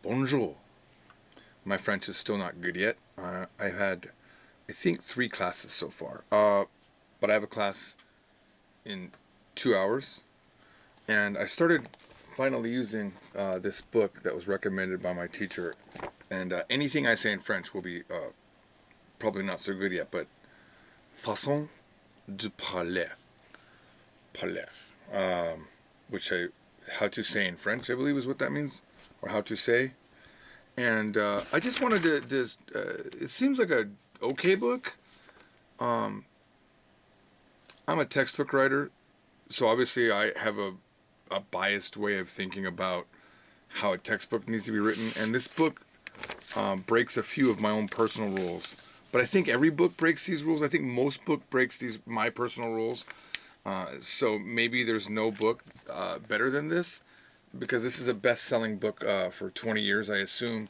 Bonjour. My French is still not good yet. I've had, I think, 3 classes so far. But I have a class in 2 hours. And I started finally using this book that was recommended by my teacher. And anything I say in French will be probably not so good yet, but Façon de Parler. Parler. How to say in French, I believe is what that means. Or how to say. And I just wanted to it seems like a okay book. I'm a textbook writer, so obviously I have a biased way of thinking about how a textbook needs to be written. And this book breaks a few of my own personal rules. But I think every book breaks these rules. I think most book breaks my personal rules. So maybe there's no book better than this, because this is a best-selling book for 20 years. I assume.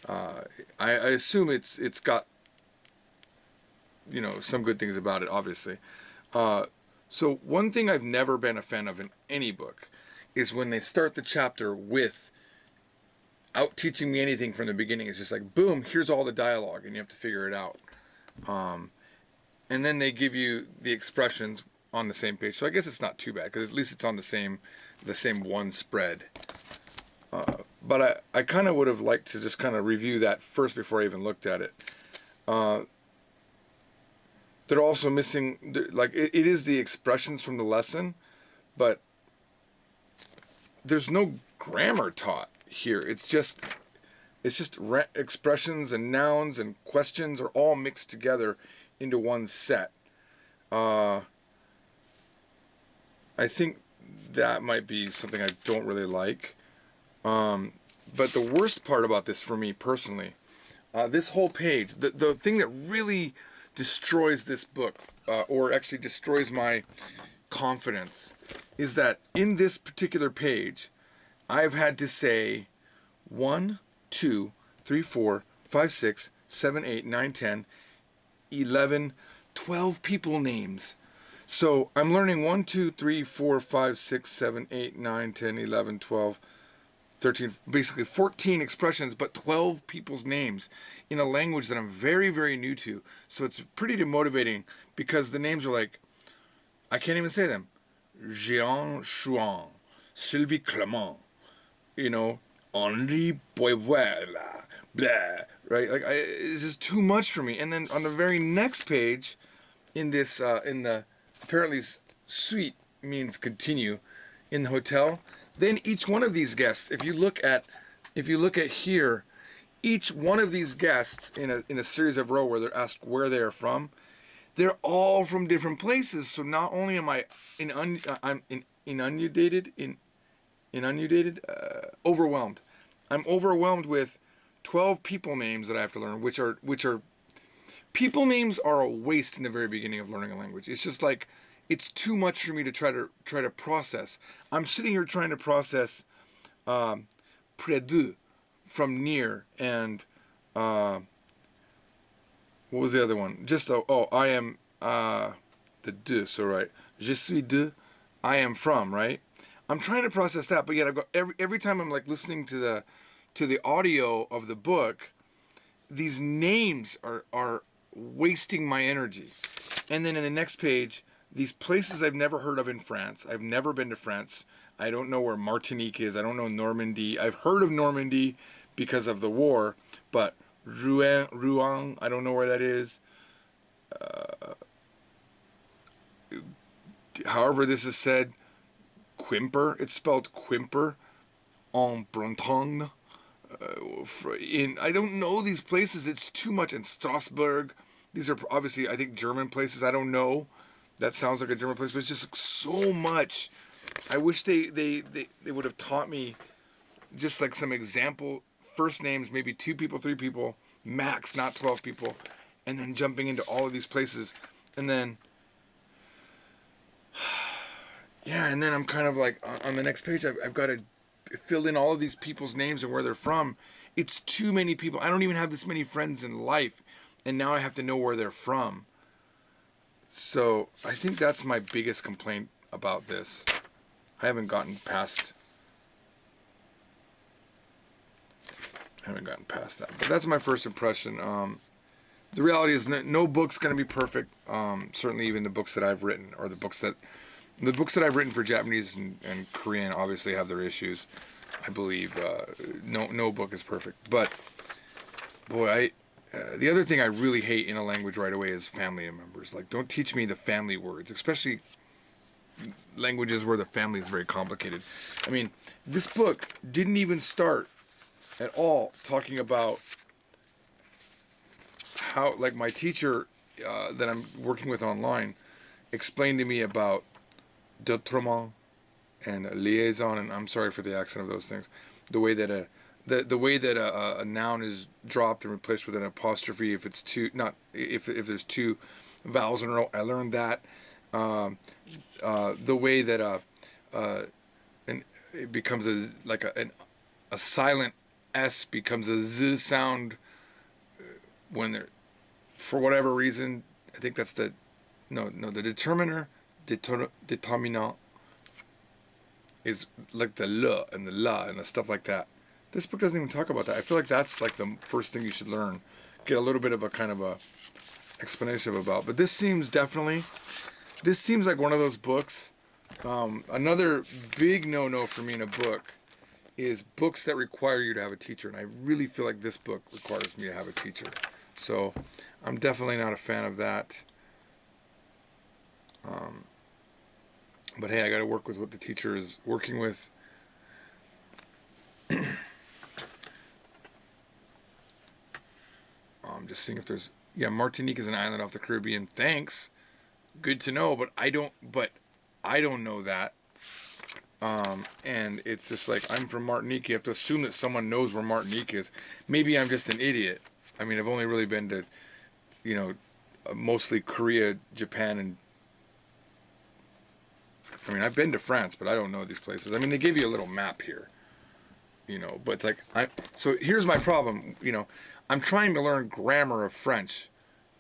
I assume it's got some good things about it, obviously. So one thing I've never been a fan of in any book is when they start the chapter without teaching me anything from the beginning. It's just like, boom, here's all the dialogue, and you have to figure it out. And then they give you the expressions on the same page. So I guess it's not too bad, because at least it's on the same one spread. But I kind of would have liked to just kind of review that first before I even looked at it. They're also missing, it is the expressions from the lesson, but there's no grammar taught here. It's just expressions and nouns and questions are all mixed together into one set. I think that might be something I don't really like. But the worst part about this for me personally, this whole page, the thing that really destroys this book, or actually destroys my confidence, is that in this particular page, I've had to say 1, 2, 3, 4, 5, 6, 7, 8, 9, 10, 11, 12 people names. So I'm learning 1, 2, 3, 4, 5, 6, 7, 8, 9, 10, 11, 12, 13, basically 14 expressions, but 12 people's names in a language that I'm very, very new to. So it's pretty demotivating, because the names are like, I can't even say them. Jean Chouan, Sylvie Clement, Henri Boivuela, blah, right? It's just too much for me. And then on the very next page, in this, in the, apparently suite means continue, in the hotel, then each one of these guests, if you look at here, each one of these guests in a series of row where they're asked where they are from, they're all from different places. So not only am I overwhelmed. I'm overwhelmed with 12 people names that I have to learn, which are people names are a waste in the very beginning of learning a language. It's just like, it's too much for me to try to process. I'm sitting here trying to process près de, from near, and what was the other one? Just I am the de, so right. Je suis de, I am from, right? I'm trying to process that, but yet I've got every time I'm like listening to the audio of the book, these names are wasting my energy. And then in the next page, these places I've never heard of in France. I've never been to France. I don't know where Martinique is. I don't know Normandy. I've heard of Normandy because of the war, but Rouen, I don't know where that is. However this is said, Quimper, it's spelled Quimper, en Bretagne. I don't know these places. It's too much. In Strasbourg, these are obviously, I think, German places. I don't know. That sounds like a German place, but it's just so much. I wish they would have taught me just like some example first names, maybe 2 people, 3 people, max, not 12 people, and then jumping into all of these places. And then, yeah, and then I'm kind of like, on the next page, I've got to fill in all of these people's names and where they're from. It's too many people. I don't even have this many friends in life, and now I have to know where they're from. So I think that's my biggest complaint about this. I haven't gotten past I haven't gotten past that. But that's my first impression. The reality is no book's going to be perfect. Certainly even the books that I've written, or the books that I've written for Japanese and Korean obviously have their issues. I believe no book is perfect. But boy, the other thing I really hate in a language right away is family members. Like, don't teach me the family words, especially languages where the family is very complicated. I mean, this book didn't even start at all talking about how, like, my teacher that I'm working with online explained to me about d'autrement and liaison, and I'm sorry for the accent of those things. The way that the way that a noun is dropped and replaced with an apostrophe if it's two, not if there's two vowels in a row. I learned that. The way that it becomes a silent S becomes a Z sound when they're, for whatever reason, I think that's the determiner, determinant is like the L and the La and the stuff like that. This book doesn't even talk about that. I feel like that's like the first thing you should learn. Get a little bit of a kind of a explanation about. But this seems like one of those books. Another big no-no for me in a book is books that require you to have a teacher. And I really feel like this book requires me to have a teacher. So I'm definitely not a fan of that. But hey, I got to work with what the teacher is working with. I'm just seeing if there's... Yeah, Martinique is an island off the Caribbean. Thanks. Good to know, but I don't know that. And it's just like, I'm from Martinique. You have to assume that someone knows where Martinique is. Maybe I'm just an idiot. I mean, I've only really been to, mostly Korea, Japan, and... I mean, I've been to France, but I don't know these places. I mean, they give you a little map here, but it's like, so here's my problem, I'm trying to learn grammar of French,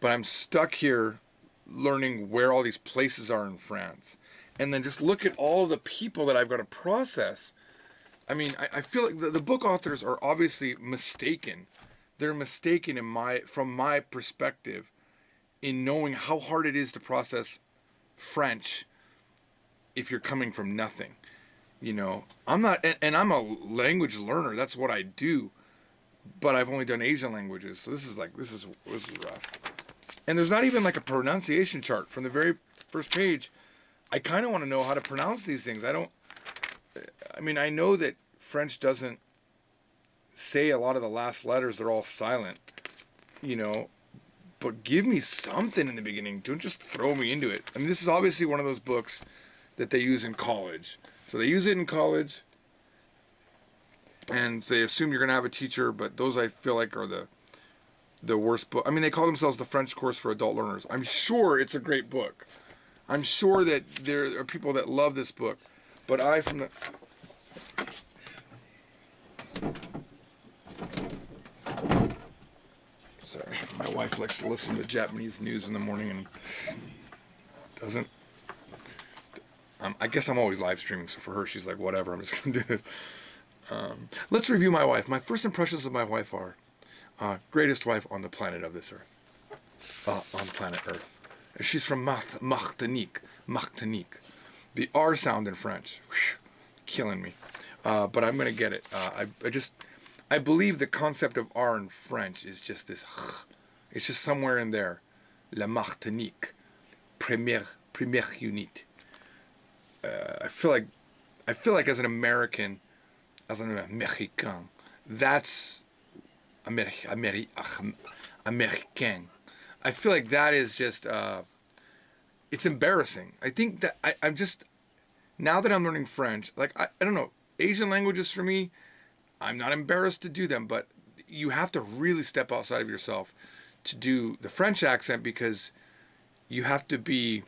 but I'm stuck here learning where all these places are in France. And then just look at all the people that I've got to process. I mean, I feel like the book authors are obviously mistaken. They're mistaken from my perspective in knowing how hard it is to process French if you're coming from nothing. I'm not, and I'm a language learner. That's what I do. But I've only done Asian languages. So this is rough. And there's not even like a pronunciation chart from the very first page. I kind of want to know how to pronounce these things. I know that French doesn't say a lot of the last letters. They're all silent, but give me something in the beginning. Don't just throw me into it. I mean, this is obviously one of those books that they use in college. So they use it in college, and they assume you're going to have a teacher, but those I feel like are the worst book. I mean, they call themselves the French course for adult learners. I'm sure it's a great book. I'm sure that there are people that love this book, but sorry, my wife likes to listen to Japanese news in the morning and doesn't. I guess I'm always live streaming, so for her, she's like, whatever, I'm just going to do this. Let's review my wife. My first impressions of my wife are greatest wife on the planet of this earth. On planet Earth. She's from Martinique. The R sound in French. Whew, killing me. But I'm going to get it. I believe the concept of R in French is just this. It's just somewhere in there. La Martinique. Première unité. I feel like as an American, that's American. I feel like that is just, it's embarrassing. I think that I'm just, now that I'm learning French, like, I don't know, Asian languages for me, I'm not embarrassed to do them, but you have to really step outside of yourself to do the French accent, because you have to be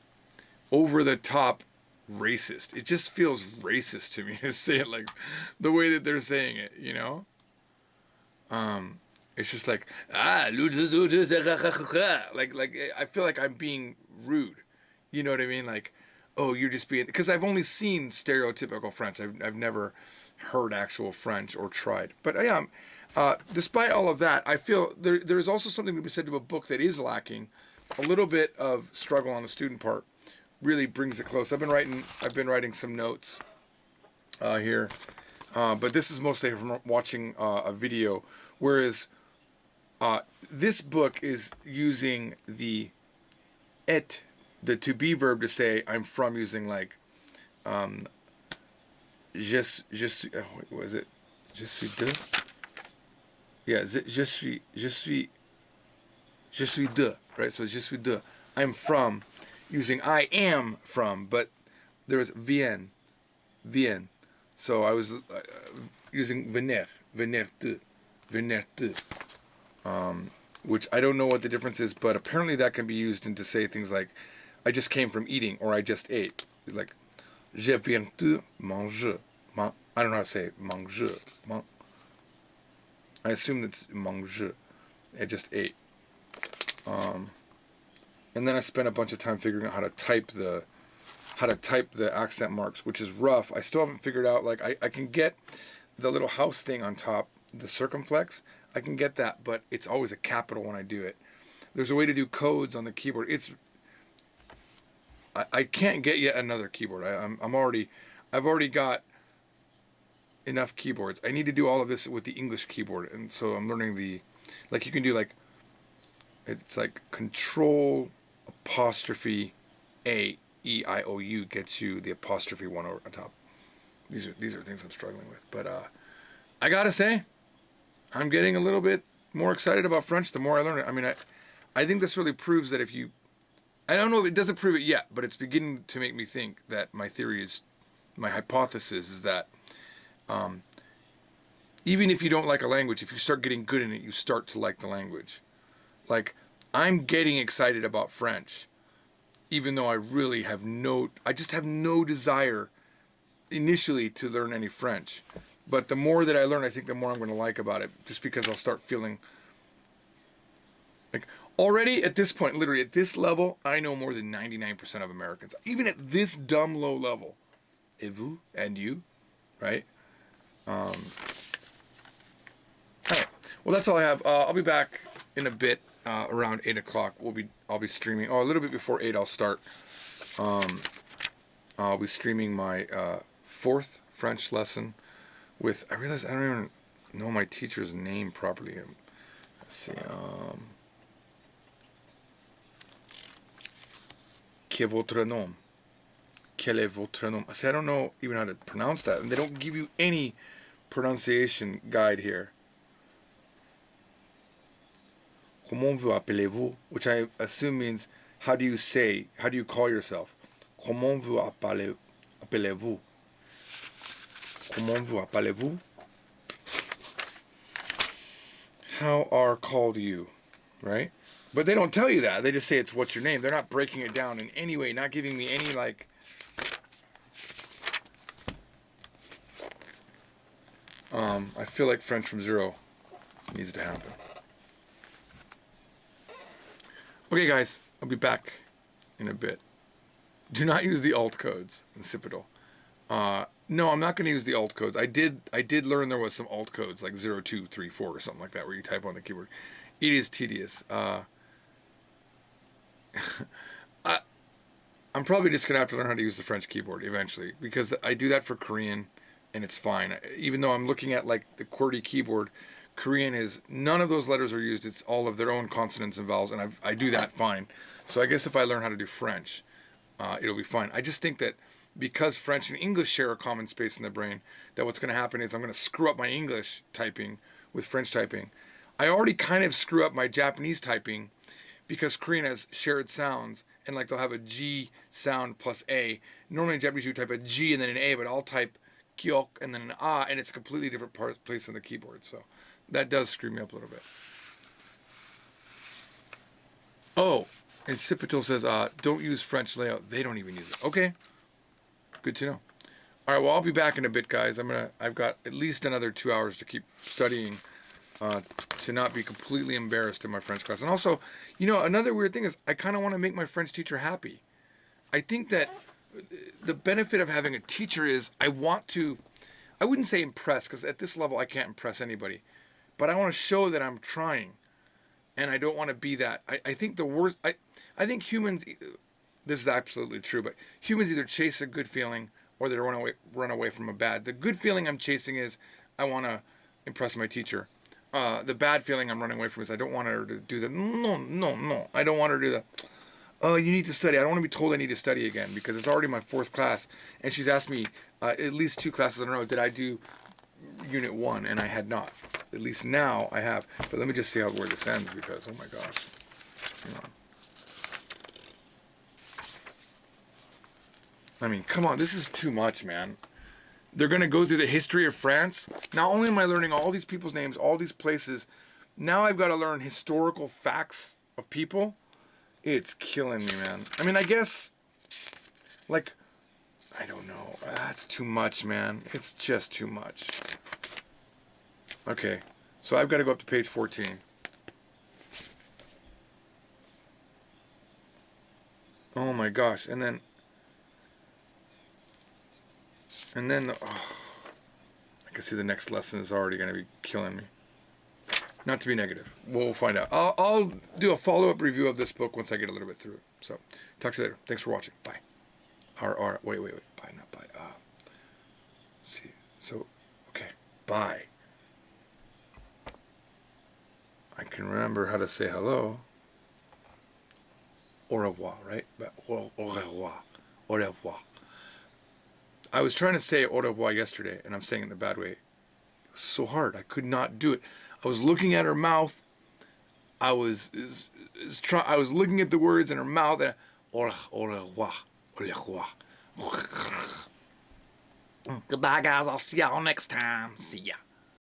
over the top racist. It just feels racist to me to say it like the way that they're saying it, It's just like, like I feel like I'm being rude. You know what I mean? Like, oh, you're just being, because I've only seen stereotypical French. I've never heard actual French or tried. But yeah, despite all of that, I feel there's also something to be said to a book that is lacking. A little bit of struggle on the student part really brings it close. I've been writing some notes here, but this is mostly from watching a video. Whereas this book is using the to be verb to say I'm from, using like je suis, what was it? Je suis de? Yeah, je suis de, right? So je suis de. I'm from, using I am from, but there's viens. So I was using venir de, which I don't know what the difference is, but apparently that can be used to say things like, I just came from eating, or I just ate. Like, je viens de manger. I don't know how to say it. Manger. I assume it's manger. I just ate. And then I spent a bunch of time figuring out how to type the accent marks, which is rough. I still haven't figured out, like, I can get the little house thing on top, the circumflex. I can get that, but it's always a capital when I do it. There's a way to do codes on the keyboard. I can't get yet another keyboard. I've already got enough keyboards. I need to do all of this with the English keyboard, and so I'm learning like you can do like, it's like Control apostrophe A E I O U gets you the apostrophe one over on top. These are things I'm struggling with, but I gotta say, I'm getting a little bit more excited about French the more I learn it. I mean, I think this really proves that I don't know if it doesn't prove it yet, but it's beginning to make me think that my hypothesis is that even if you don't like a language, if you start getting good in it, you start to like the language. Like, I'm getting excited about French, even though I just have no desire initially to learn any French. But the more that I learn, I think the more I'm going to like about it, just because I'll start feeling like, already at this point, literally at this level, I know more than 99% of Americans. Even at this dumb low level. Et vous? And you? Right? All right. Well, that's all I have. I'll be back in a bit, around 8 o'clock. I'll be streaming. A little bit before 8 I'll start. I'll be streaming my 4th French lesson with, I realize I don't even know my teacher's name properly. Let's see. Quel est votre nom? Quel est votre nom? See, I don't know even how to pronounce that, and they don't give you any pronunciation guide here. Comment vous appelez-vous? Which I assume means, how do you call yourself? Comment vous appelez-vous? Comment vous appelez-vous? How are called you, right? But they don't tell you that. They just say it's what's your name. They're not breaking it down in any way, not giving me any, like, I feel like French from zero needs to happen. Okay, guys, I'll be back in a bit. Do not use the alt codes in Cipital. No, I'm not going to use the alt codes. I did learn there was some alt codes, like 0234 or something like that, where you type on the keyboard. It is tedious. I'm probably just going to have to learn how to use the French keyboard eventually, because I do that for Korean, and it's fine. Even though I'm looking at, like, the QWERTY keyboard, Korean is, none of those letters are used. It's all of their own consonants and vowels, and I do that fine. So I guess if I learn how to do French, it'll be fine. I just think that because French and English share a common space in the brain, that what's going to happen is I'm going to screw up my English typing with French typing. I already kind of screw up my Japanese typing because Korean has shared sounds, and like they'll have a G sound plus A. Normally in Japanese you type a G and then an A, but I'll type kyok and then an A, and it's a completely different place on the keyboard. So that does screw me up a little bit. Oh, and Cipital says, don't use French layout. They don't even use it. Okay. Good to know. All right, well, I'll be back in a bit, guys. I've got at least another 2 hours to keep studying, to not be completely embarrassed in my French class. And also, another weird thing is I kind of want to make my French teacher happy. I think that the benefit of having a teacher is I want to I wouldn't say impress, because at this level I can't impress anybody. But I want to show that I'm trying. And I don't want to be that. I think the worst, I think humans, this is absolutely true, but humans either chase a good feeling or they run away from a bad. The good feeling I'm chasing is I want to impress my teacher. The bad feeling I'm running away from is I don't want her to do that. No, no, no. I don't want her to do that. Oh, you need to study. I don't want to be told I need to study again because it's already my 4th class. And she's asked me at least 2 classes in a row, did I do Unit 1? And I had not. At least now I have. But let me just see where this ends because, oh my gosh. Hang on. I mean, come on. This is too much, man. They're going to go through the history of France. Not only am I learning all these people's names, all these places, now I've got to learn historical facts of people. It's killing me, man. I mean, I guess, like, I don't know. That's too much, man. It's just too much. Okay, so I've got to go up to page 14. Oh my gosh, and then I can see the next lesson is already going to be killing me. Not to be negative. We'll find out. I'll do a follow-up review of this book once I get a little bit through it. So, talk to you later. Thanks for watching. Bye. Wait. Bye, not bye. See. So, okay. Bye. I can remember how to say hello. Au revoir, right? Au revoir. Au revoir. I was trying to say au revoir yesterday, and I'm saying it in the bad way. It was so hard. I could not do it. I was looking at her mouth. I was looking at the words in her mouth. And au revoir. Au revoir. Goodbye, guys. I'll see y'all next time. See ya.